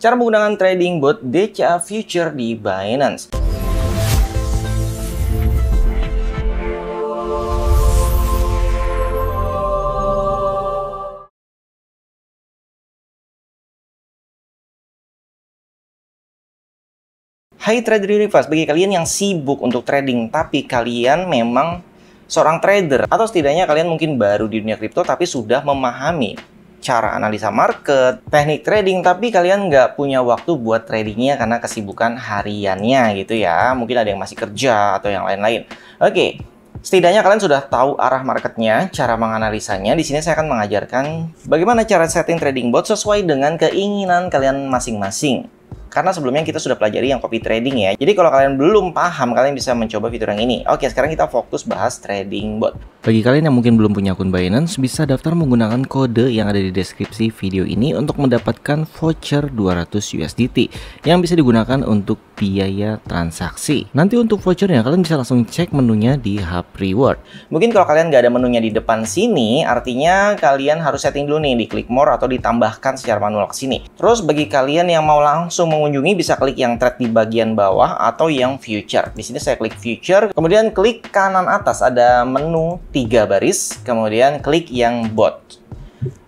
Cara menggunakan trading bot DCA Future di Binance. Hai Trader Universe, bagi kalian yang sibuk untuk trading tapi kalian memang seorang trader atau setidaknya kalian mungkin baru di dunia kripto tapi sudah memahami cara analisa market, teknik trading, tapi kalian nggak punya waktu buat tradingnya karena kesibukan hariannya gitu ya. Mungkin ada yang masih kerja atau yang lain-lain. Oke, setidaknya kalian sudah tahu arah marketnya, cara menganalisanya. Di sini saya akan mengajarkan bagaimana cara setting trading bot sesuai dengan keinginan kalian masing-masing. Karena sebelumnya kita sudah pelajari yang copy trading ya. Jadi kalau kalian belum paham, kalian bisa mencoba fitur yang ini. Oke, sekarang kita fokus bahas trading bot. Bagi kalian yang mungkin belum punya akun Binance, bisa daftar menggunakan kode yang ada di deskripsi video ini untuk mendapatkan voucher 200 USDT yang bisa digunakan untuk biaya transaksi. Nanti untuk vouchernya kalian bisa langsung cek menunya di Hub Reward. Mungkin kalau kalian nggak ada menunya di depan sini, artinya kalian harus setting dulu nih di klik more atau ditambahkan secara manual ke sini. Terus bagi kalian yang mau langsung mengunjungi, bisa klik yang trade di bagian bawah atau yang future. Di sini saya klik future, kemudian klik kanan atas ada menu 3 baris, kemudian klik yang bot.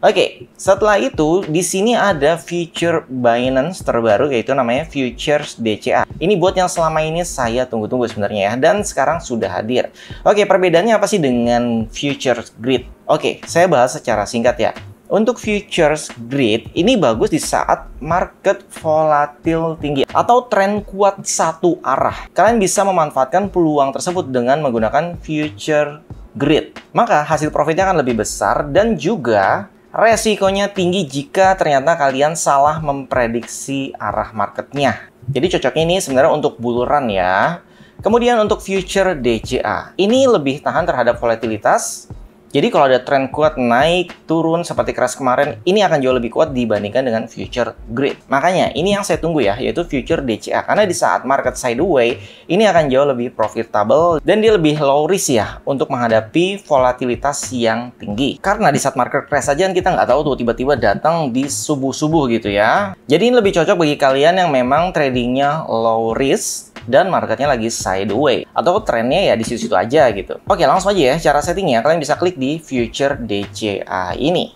Oke, setelah itu di sini ada feature Binance terbaru yaitu namanya Futures DCA. Ini bot yang selama ini saya tunggu-tunggu sebenarnya ya, dan sekarang sudah hadir. Oke, perbedaannya apa sih dengan Futures Grid? Oke, saya bahas secara singkat ya. Untuk Futures Grid, ini bagus di saat market volatil tinggi atau tren kuat satu arah. Kalian bisa memanfaatkan peluang tersebut dengan menggunakan Future Grid. Maka hasil profitnya akan lebih besar dan juga resikonya tinggi jika ternyata kalian salah memprediksi arah marketnya. Jadi cocoknya ini sebenarnya untuk bull run ya. Kemudian untuk Future DCA, ini lebih tahan terhadap volatilitas. Jadi kalau ada tren kuat naik, turun seperti crash kemarin, ini akan jauh lebih kuat dibandingkan dengan Future Grid. Makanya ini yang saya tunggu ya, yaitu Future DCA. Karena di saat market sideways, ini akan jauh lebih profitable dan dia lebih low risk ya untuk menghadapi volatilitas yang tinggi. Karena di saat market crash aja kita nggak tahu tuh tiba-tiba datang di subuh-subuh gitu ya. Jadi ini lebih cocok bagi kalian yang memang tradingnya low risk dan marketnya lagi sideways atau trennya ya di situ-situ aja gitu. Oke, langsung aja ya cara settingnya. Kalian bisa klik di Future DCA ini.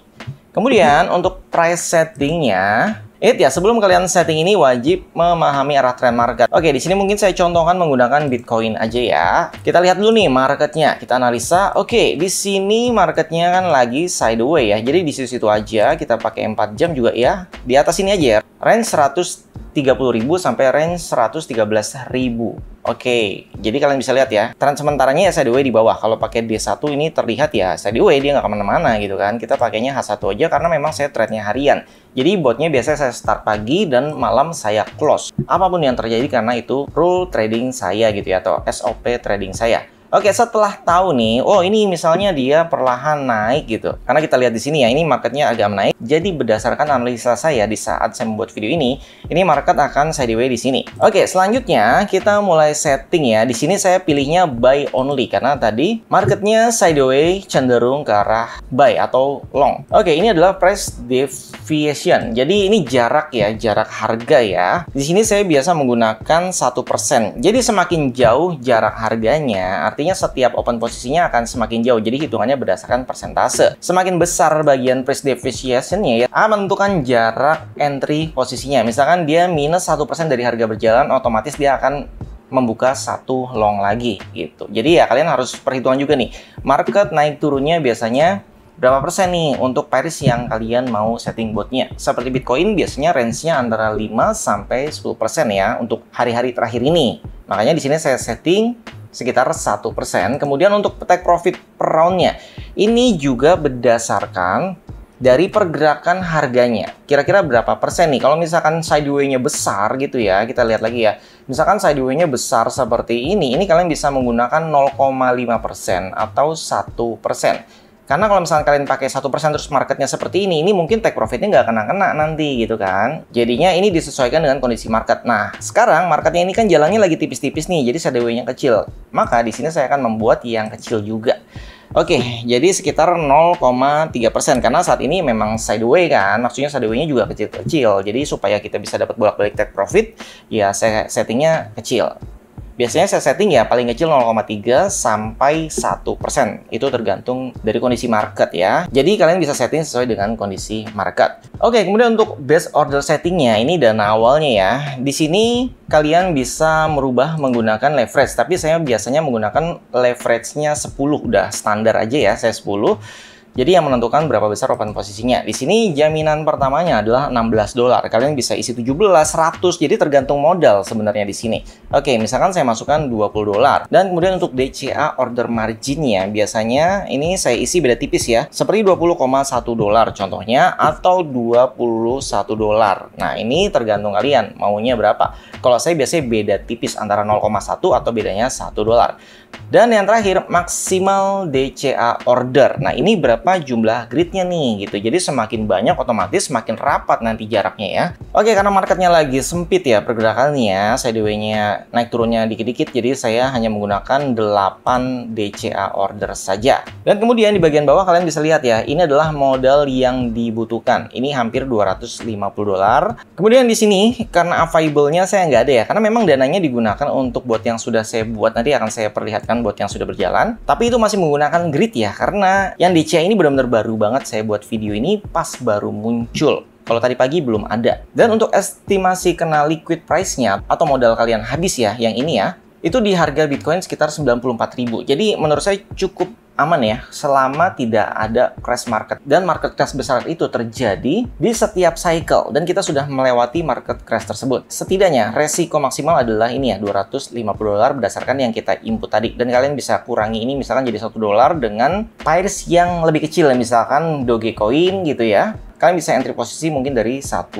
Kemudian untuk price settingnya, ya sebelum kalian setting ini wajib memahami arah tren market. Oke, di sini mungkin saya contohkan menggunakan Bitcoin aja ya. Kita lihat dulu nih marketnya, kita analisa. Oke, di sini marketnya kan lagi sideways ya. Jadi di situ-situ aja, kita pakai 4 jam juga ya. Di atas ini aja ya, range 130.000 sampai range 113.000. Oke, jadi kalian bisa lihat ya, tren sementaranya ya sideways di bawah. Kalau pakai D1 ini terlihat ya sideways, dia nggak kemana-mana gitu kan. Kita pakainya H1 aja karena memang saya trade-nya harian. Jadi botnya biasanya saya start pagi dan malam saya close. Apapun yang terjadi karena itu rule trading saya gitu ya, atau SOP trading saya. Oke, setelah tahu nih, oh ini misalnya dia perlahan naik gitu. Karena kita lihat di sini ya, ini marketnya agak naik. Jadi berdasarkan analisa saya di saat saya membuat video ini market akan sideways di sini. Oke, selanjutnya kita mulai setting ya. Di sini saya pilihnya buy only karena tadi marketnya sideways cenderung ke arah buy atau long. Oke, ini adalah price deviation. Jadi ini jarak ya, jarak harga ya. Di sini saya biasa menggunakan 1%. Jadi semakin jauh jarak harganya, artinya setiap open posisinya akan semakin jauh. Jadi hitungannya berdasarkan persentase. Semakin besar bagian price deviation-nya ya, menentukan jarak entry posisinya. Misalkan dia minus 1% dari harga berjalan, otomatis dia akan membuka satu long lagi gitu. Jadi ya kalian harus perhitungan juga nih. Market naik turunnya biasanya berapa persen nih untuk pairs yang kalian mau setting botnya. Seperti Bitcoin biasanya range-nya antara 5 sampai 10% ya untuk hari-hari terakhir ini. Makanya di sini saya setting sekitar 1%. Kemudian untuk take profit per round-nya, ini juga berdasarkan dari pergerakan harganya. Kira-kira berapa persen nih? Kalau misalkan sideways-nya besar gitu ya, kita lihat lagi ya. Misalkan sideways-nya besar seperti ini kalian bisa menggunakan 0,5% atau 1%. Karena kalau misalkan kalian pakai 1% terus marketnya seperti ini mungkin take profitnya nggak kena-kena nanti gitu kan. Jadinya ini disesuaikan dengan kondisi market. Nah, sekarang marketnya ini kan jalannya lagi tipis-tipis nih, jadi sideways-nya kecil. Maka di sini saya akan membuat yang kecil juga. Oke, jadi sekitar 0,3% karena saat ini memang sideway kan, maksudnya sideway-nya juga kecil-kecil. Jadi supaya kita bisa dapat bolak-balik take profit, ya saya settingnya kecil. Biasanya saya setting ya paling kecil 0,3 sampai 1%. Itu tergantung dari kondisi market ya. Jadi kalian bisa setting sesuai dengan kondisi market. Oke, kemudian untuk base order settingnya, ini dana awalnya ya. Di sini kalian bisa merubah menggunakan leverage. Tapi saya biasanya menggunakan leverage-nya 10. Udah standar aja ya, saya 10. Jadi yang menentukan berapa besar open posisinya. Di sini jaminan pertamanya adalah $16. Kalian bisa isi 17, 100. Jadi tergantung modal sebenarnya di sini. Oke, misalkan saya masukkan $20. Dan kemudian untuk DCA order marginnya, biasanya ini saya isi beda tipis ya. Seperti $20,1 contohnya, atau $21. Nah, ini tergantung kalian maunya berapa. Kalau saya biasanya beda tipis antara 0,1 atau bedanya $1. Dan yang terakhir, maksimal DCA order. Nah, ini berapa jumlah gridnya nih gitu. Jadi semakin banyak otomatis semakin rapat nanti jaraknya ya. Oke, karena marketnya lagi sempit ya pergerakannya, sideway-nya naik turunnya dikit-dikit, jadi saya hanya menggunakan 8 DCA order saja. Dan kemudian di bagian bawah kalian bisa lihat ya, ini adalah modal yang dibutuhkan. Ini hampir $250. Kemudian di sini karena available-nya saya nggak ada ya, karena memang dananya digunakan untuk bot yang sudah saya buat, nanti akan saya perlihatkan bot yang sudah berjalan. Tapi itu masih menggunakan grid ya, karena yang DCA ini benar-benar baru banget saya buat video ini pas baru muncul. Kalau tadi pagi belum ada. Dan untuk estimasi kena liquid price-nya atau modal kalian habis ya, yang ini ya, itu di harga Bitcoin sekitar 94.000. Jadi menurut saya cukup aman ya, selama tidak ada crash market. Dan market crash besar itu terjadi di setiap cycle, dan kita sudah melewati market crash tersebut. Setidaknya resiko maksimal adalah ini ya, $250 berdasarkan yang kita input tadi. Dan kalian bisa kurangi ini misalkan jadi $1 dengan pairs yang lebih kecil, misalkan Dogecoin gitu ya. Kalian bisa entry posisi mungkin dari $1.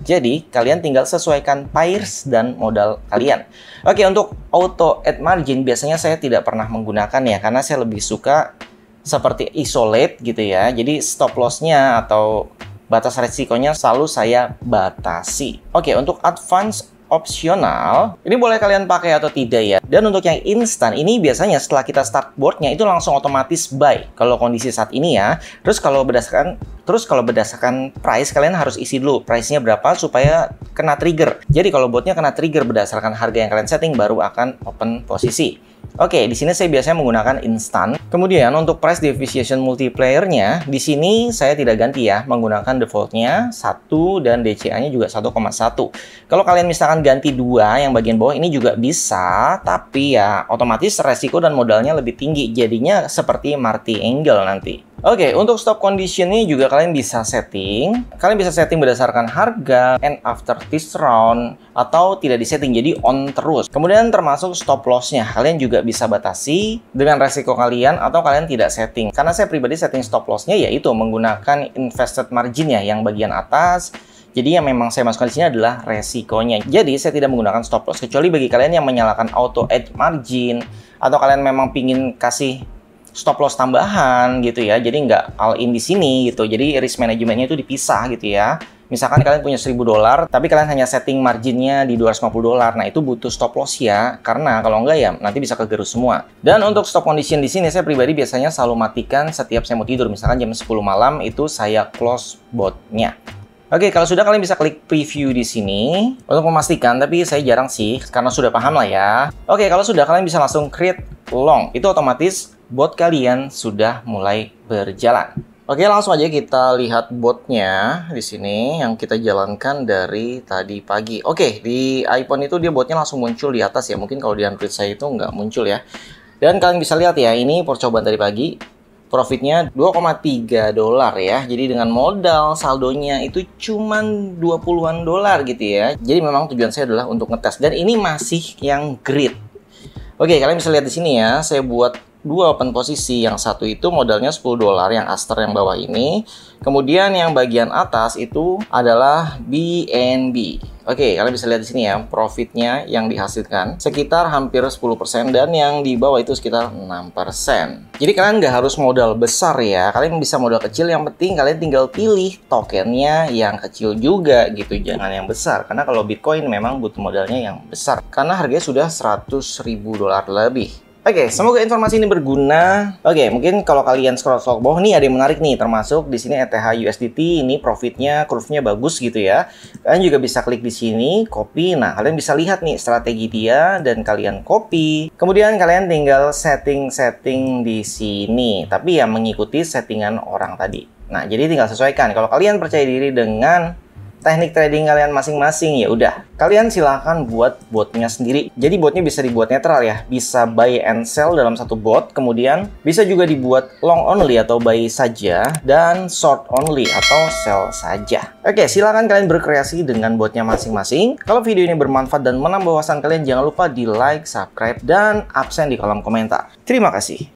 Jadi, kalian tinggal sesuaikan pairs dan modal kalian. Oke, untuk auto add margin biasanya saya tidak pernah menggunakan ya, karena saya lebih suka seperti isolate gitu ya. Jadi, stop loss-nya atau batas resikonya selalu saya batasi. Oke, untuk advance opsional, ini boleh kalian pakai atau tidak ya. Dan untuk yang instan, ini biasanya setelah kita start boardnya itu langsung otomatis buy. Kalau kondisi saat ini ya. Terus kalau berdasarkan price, kalian harus isi dulu price-nya berapa supaya kena trigger. Jadi kalau botnya kena trigger berdasarkan harga yang kalian setting, baru akan open posisi. Oke, di sini saya biasanya menggunakan instan. Kemudian untuk price depreciation multiplier-nya, di sini saya tidak ganti ya, menggunakan default-nya 1 dan DCA-nya juga 1,1. Kalau kalian misalkan ganti 2 yang bagian bawah ini juga bisa, tapi ya otomatis resiko dan modalnya lebih tinggi. Jadinya seperti Marty Angle nanti. Oke, untuk stop condition-nya juga kalian bisa setting. Kalian bisa setting berdasarkan harga, and after this round, atau tidak disetting, jadi on terus. Kemudian termasuk stop loss-nya. Kalian juga bisa batasi dengan resiko kalian, atau kalian tidak setting. Karena saya pribadi setting stop loss-nya yaitu menggunakan invested margin-nya yang bagian atas. Jadi yang memang saya masukkan di sini adalah resikonya. Jadi saya tidak menggunakan stop loss, kecuali bagi kalian yang menyalakan auto add margin, atau kalian memang pingin kasih stop loss tambahan gitu ya, jadi nggak all in di sini gitu. Jadi risk manajemennya itu dipisah gitu ya. Misalkan kalian punya $1.000 tapi kalian hanya setting marginnya di $250, nah itu butuh stop loss ya, karena kalau enggak ya nanti bisa kegerus semua. Dan untuk stop condition di sini saya pribadi biasanya selalu matikan setiap saya mau tidur. Misalkan jam 10 malam itu saya close botnya. Oke, kalau sudah kalian bisa klik preview di sini untuk memastikan, tapi saya jarang sih karena sudah paham lah ya. Oke, kalau sudah kalian bisa langsung create long. Itu otomatis bot kalian sudah mulai berjalan. Oke, langsung aja kita lihat botnya di sini yang kita jalankan dari tadi pagi. Oke, di iPhone itu dia botnya langsung muncul di atas ya. Mungkin kalau di Android saya itu nggak muncul ya. Dan kalian bisa lihat ya, ini percobaan tadi pagi. Profitnya $2,3 ya. Jadi dengan modal saldonya itu cuman $20-an gitu ya. Jadi memang tujuan saya adalah untuk ngetes. Dan ini masih yang grid. Oke, kalian bisa lihat di sini ya. Saya buat 2 open posisi. Yang satu itu modalnya $10 yang aster yang bawah ini. Kemudian yang bagian atas itu adalah BNB. Oke, kalian bisa lihat di sini ya, profitnya yang dihasilkan sekitar hampir 10% dan yang di bawah itu sekitar 6%. Jadi kalian nggak harus modal besar ya, kalian bisa modal kecil, yang penting kalian tinggal pilih tokennya yang kecil juga gitu, jangan yang besar. Karena kalau Bitcoin memang butuh modalnya yang besar, karena harganya sudah $100.000 lebih. Oke, semoga informasi ini berguna. Oke, mungkin kalau kalian scroll ke bawah nih ada yang menarik nih, termasuk di sini ETH USDT ini profitnya, curve-nya bagus gitu ya. Kalian juga bisa klik di sini, copy. Nah, kalian bisa lihat nih strategi dia dan kalian copy. Kemudian kalian tinggal setting-setting di sini, tapi ya mengikuti settingan orang tadi. Nah, jadi tinggal sesuaikan. Kalau kalian percaya diri dengan teknik trading kalian masing-masing, ya udah kalian silahkan buat botnya sendiri. Jadi botnya bisa dibuat netral ya, bisa buy and sell dalam satu bot, kemudian bisa juga dibuat long only atau buy saja, dan short only atau sell saja. Oke, silahkan kalian berkreasi dengan botnya masing-masing. Kalau video ini bermanfaat dan menambah wawasan kalian, jangan lupa di like, subscribe, dan absen di kolom komentar. Terima kasih.